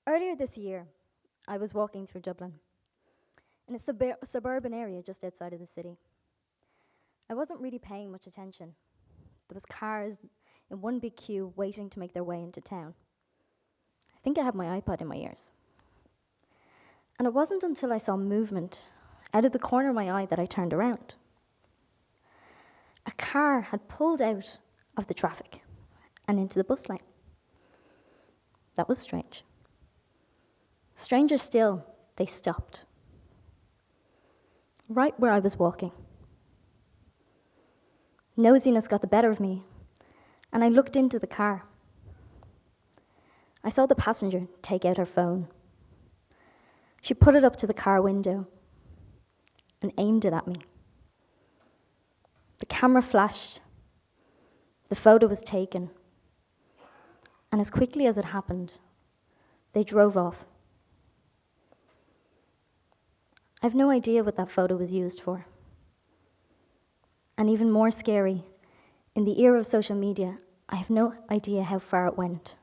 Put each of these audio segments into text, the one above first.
Earlier this year, I was walking through Dublin, in a suburban area just outside of the city. I wasn't really paying much attention. There was cars in one big queue waiting to make their way into town. I think I had my iPod in my ears. And it wasn't until I saw movement out of the corner of my eye that I turned around. A car had pulled out of the traffic and into the bus lane. That was strange. Stranger still, they stopped. Right where I was walking. Nosiness got the better of me, and I looked into the car. I saw the passenger take out her phone. She put it up to the car window and aimed it at me. The camera flashed. The photo was taken. And as quickly as it happened, they drove off. I have no idea what that photo was used for. And even more scary, in the era of social media, I have no idea how far it went.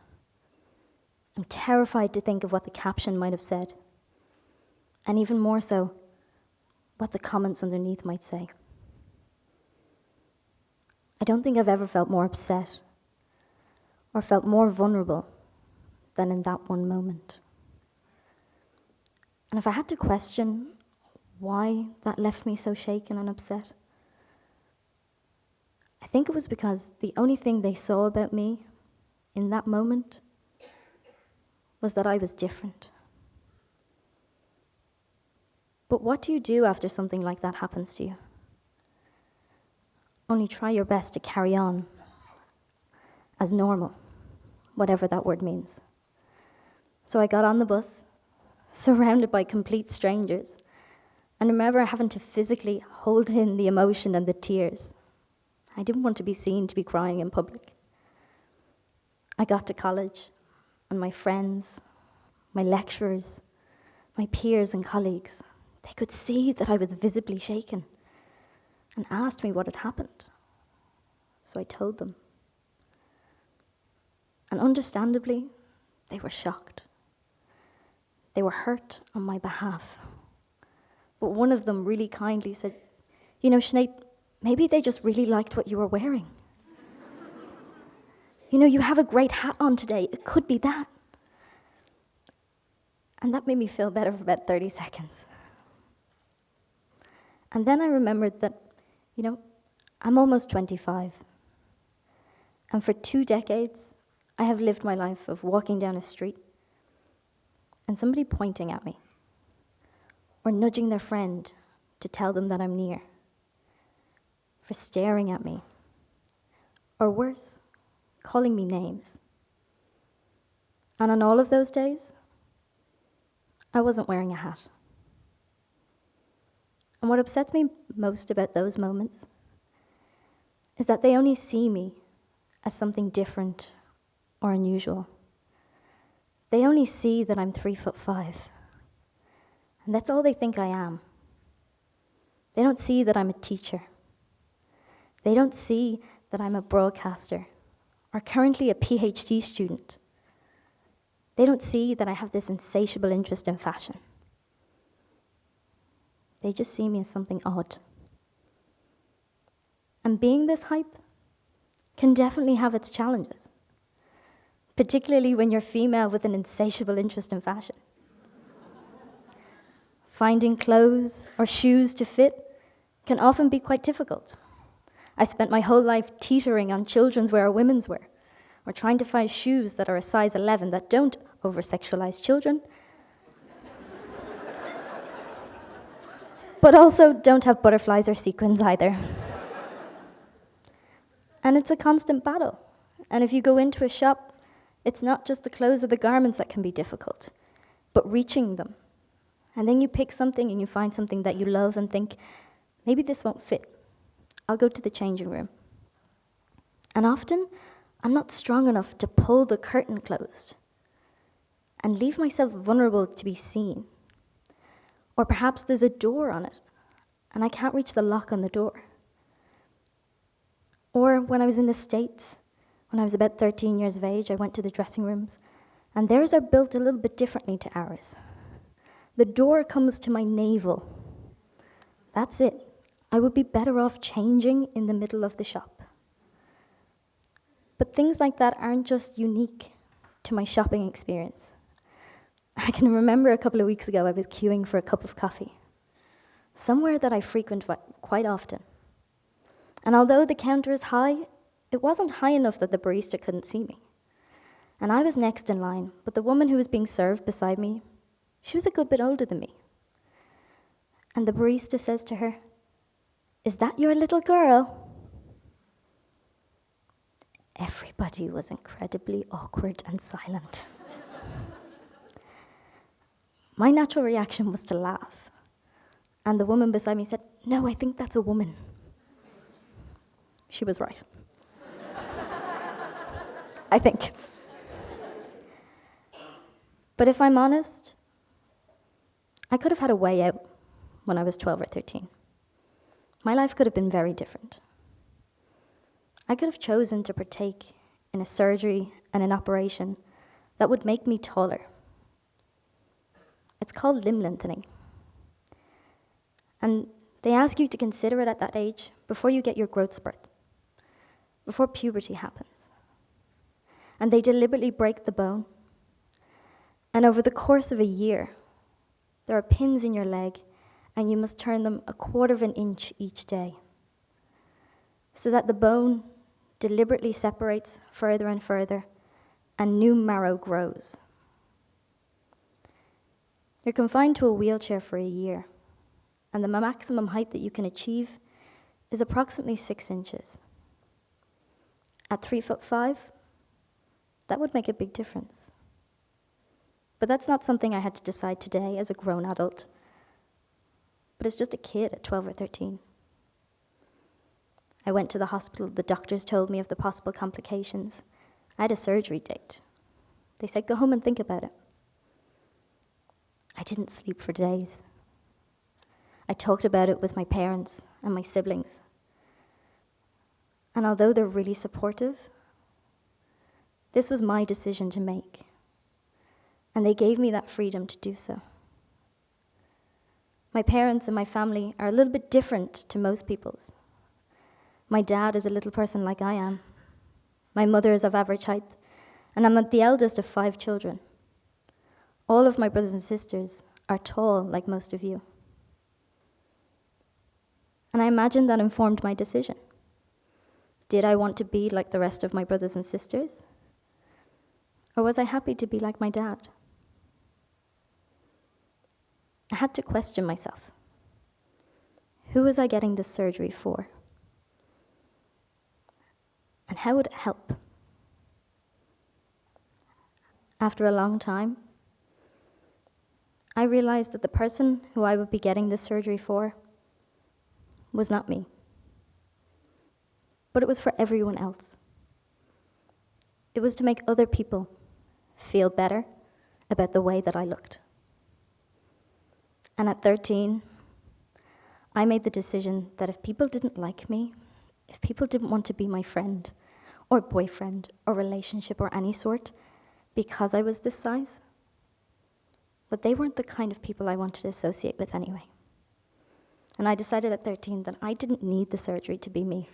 I'm terrified to think of what the caption might have said. And even more so, what the comments underneath might say. I don't think I've ever felt more upset or felt more vulnerable than in that one moment. And if I had to question why that left me so shaken and upset, I think it was because the only thing they saw about me in that moment was that I was different. But what do you do after something like that happens to you? Only try your best to carry on as normal, whatever that word means. So I got on the bus, surrounded by complete strangers, and remember having to physically hold in the emotion and the tears. I didn't want to be seen to be crying in public. I got to college, and my friends, my lecturers, my peers and colleagues, they could see that I was visibly shaken and asked me what had happened. So I told them. And understandably, they were shocked. They were hurt on my behalf. But one of them really kindly said, "You know, Sinead, maybe they just really liked what you were wearing. You know, you have a great hat on today. It could be that." And that made me feel better for about 30 seconds. And then I remembered that, I'm almost 25. And for 2 decades, I have lived my life of walking down a street and somebody pointing at me or nudging their friend to tell them that I'm near, for staring at me, or worse, calling me names. And on all of those days, I wasn't wearing a hat. And what upsets me most about those moments is that they only see me as something different or unusual. They only see that I'm 3'5", and that's all they think I am. They don't see that I'm a teacher. They don't see that I'm a broadcaster or currently a PhD student. They don't see that I have this insatiable interest in fashion. They just see me as something odd. And being this height can definitely have its challenges, particularly when you're female with an insatiable interest in fashion. Finding clothes or shoes to fit can often be quite difficult. I spent my whole life teetering on children's wear or women's wear, or trying to find shoes that are a size 11 that don't over-sexualize children, but also don't have butterflies or sequins either. And it's a constant battle. And if you go into a shop, it's not just the clothes or the garments that can be difficult, but reaching them. And then you pick something and you find something that you love and think, maybe this won't fit. I'll go to the changing room. And often, I'm not strong enough to pull the curtain closed and leave myself vulnerable to be seen. Or perhaps there's a door on it, and I can't reach the lock on the door. Or when I was in the States, when I was about 13 years of age, I went to the dressing rooms, And theirs are built a little bit differently to ours. The door comes to my navel. That's it. I would be better off changing in the middle of the shop. But things like that aren't just unique to my shopping experience. I can remember a couple of weeks ago I was queuing for a cup of coffee, somewhere that I frequent quite often. And although the counter is high, it wasn't high enough that the barista couldn't see me. And I was next in line, but the woman who was being served beside me, she was a good bit older than me. And the barista says to her, "Is that your little girl?" Everybody was incredibly awkward and silent. My natural reaction was to laugh. And the woman beside me said, "No, I think that's a woman." She was right. I think. But if I'm honest, I could have had a way out when I was 12 or 13. My life could have been very different. I could have chosen to partake in a surgery and an operation that would make me taller. It's called limb lengthening. And they ask you to consider it at that age before you get your growth spurt, before puberty happens. And they deliberately break the bone. And over the course of a year, there are pins in your leg, and you must turn them 1/4 of an inch each day, so that the bone deliberately separates further and further, and new marrow grows. You're confined to a wheelchair for a year, and the maximum height that you can achieve is approximately 6 inches. At 3'5", that would make a big difference. But that's not something I had to decide today as a grown adult, but as just a kid at 12 or 13. I went to the hospital. The doctors told me of the possible complications. I had a surgery date. They said, "Go home and think about it." I didn't sleep for days. I talked about it with my parents and my siblings. And although they're really supportive, this was my decision to make. And they gave me that freedom to do so. My parents and my family are a little bit different to most people's. My dad is a little person like I am. My mother is of average height, and I'm the eldest of 5 children. All of my brothers and sisters are tall, like most of you. And I imagine that informed my decision. Did I want to be like the rest of my brothers and sisters? Or was I happy to be like my dad? I had to question myself. Who was I getting this surgery for? And how would it help? After a long time, I realized that the person who I would be getting this surgery for was not me, but it was for everyone else. It was to make other people feel better about the way that I looked. And at 13, I made the decision that if people didn't like me, if people didn't want to be my friend or boyfriend or relationship or any sort because I was this size, that they weren't the kind of people I wanted to associate with anyway. And I decided at 13 that I didn't need the surgery to be me,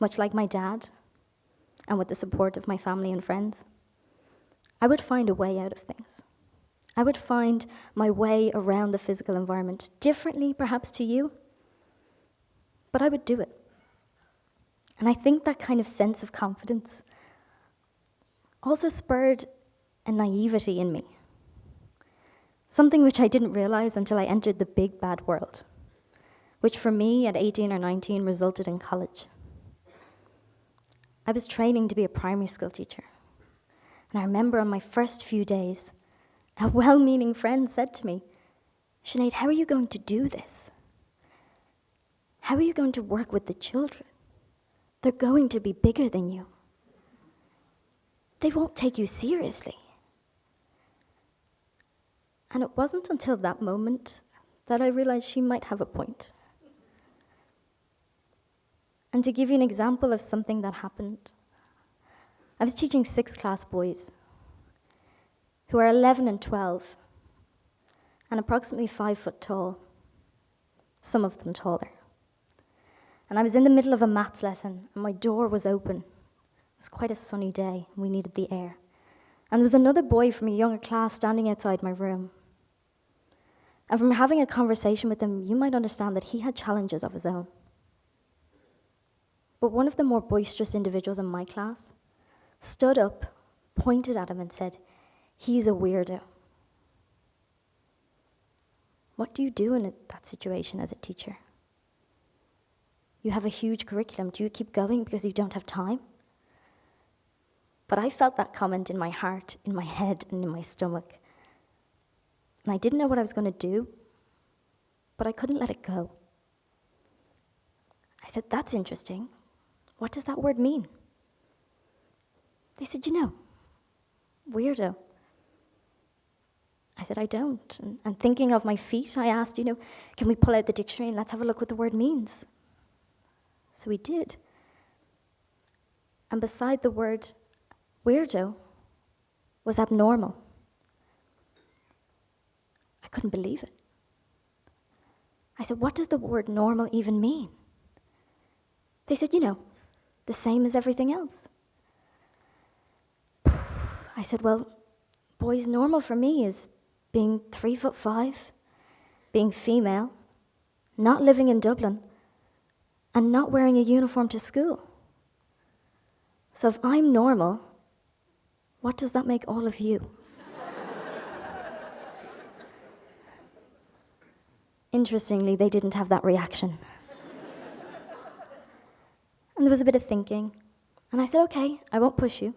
much like my dad, and with the support of my family and friends. I would find a way out of things. I would find my way around the physical environment, differently perhaps to you, but I would do it. And I think that kind of sense of confidence also spurred a naivety in me, something which I didn't realize until I entered the big bad world, which for me at 18 or 19 resulted in college. I was training to be a primary school teacher, and I remember on my first few days, a well-meaning friend said to me, "Sinead, how are you going to do this? How are you going to work with the children? They're going to be bigger than you. They won't take you seriously." And it wasn't until that moment that I realized she might have a point. And to give you an example of something that happened, I was teaching 6th class boys. who are 11 and 12 and approximately 5 foot tall, some of them taller. And I was in the middle of a maths lesson and my door was open. It was quite a sunny day and we needed the air. And there was another boy from a younger class standing outside my room. And from having a conversation with him, you might understand that he had challenges of his own. But one of the more boisterous individuals in my class stood up, pointed at him and said, "He's a weirdo." What do you do in that situation as a teacher? You have a huge curriculum. Do you keep going because you don't have time? But I felt that comment in my heart, in my head, and in my stomach. And I didn't know what I was going to do, but I couldn't let it go. I said, "That's interesting. What does that word mean?" They said, "Weirdo." I said, "I don't." And thinking of my feet, I asked, "Can we pull out the dictionary and let's have a look what the word means?" So we did. And beside the word weirdo was abnormal. I couldn't believe it. I said, "What does the word normal even mean?" They said, "The same as everything else." I said, "Well, boys, normal for me is being 3'5", being female, not living in Dublin, and not wearing a uniform to school. So if I'm normal, what does that make all of you?" Interestingly, they didn't have that reaction. And there was a bit of thinking. And I said, "Okay, I won't push you.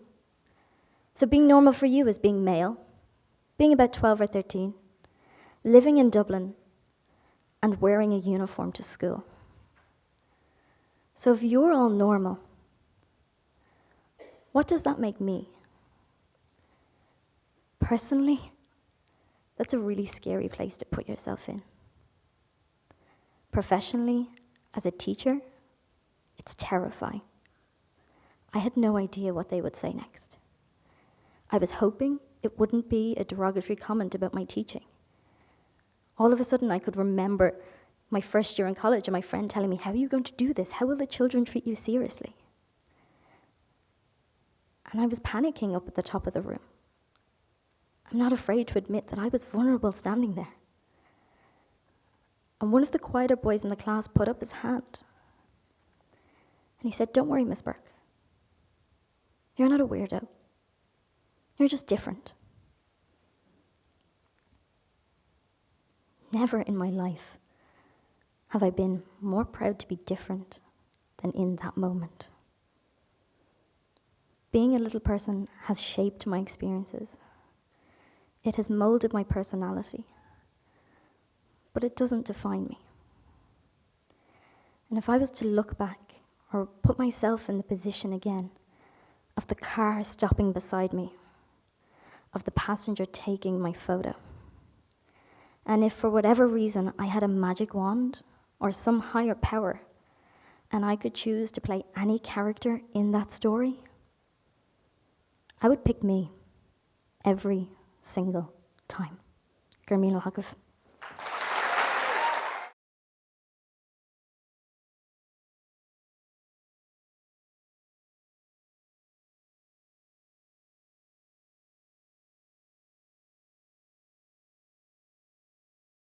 So being normal for you is being male, being about 12 or 13, living in Dublin, and wearing a uniform to school. So if you're all normal, what does that make me?" Personally, that's a really scary place to put yourself in. Professionally, as a teacher, it's terrifying. I had no idea what they would say next. I was hoping it wouldn't be a derogatory comment about my teaching. All of a sudden, I could remember my first year in college and my friend telling me, "How are you going to do this? How will the children treat you seriously?" And I was panicking up at the top of the room. I'm not afraid to admit that I was vulnerable standing there. And one of the quieter boys in the class put up his hand. And he said, "Don't worry, Miss Burke. You're not a weirdo. You're just different." Never in my life have I been more proud to be different than in that moment. Being a little person has shaped my experiences. It has molded my personality, but it doesn't define me. And if I was to look back or put myself in the position again of the car stopping beside me, of the passenger taking my photo, and if for whatever reason I had a magic wand or some higher power and I could choose to play any character in that story, I would pick me every single time. Gur míle agaibh.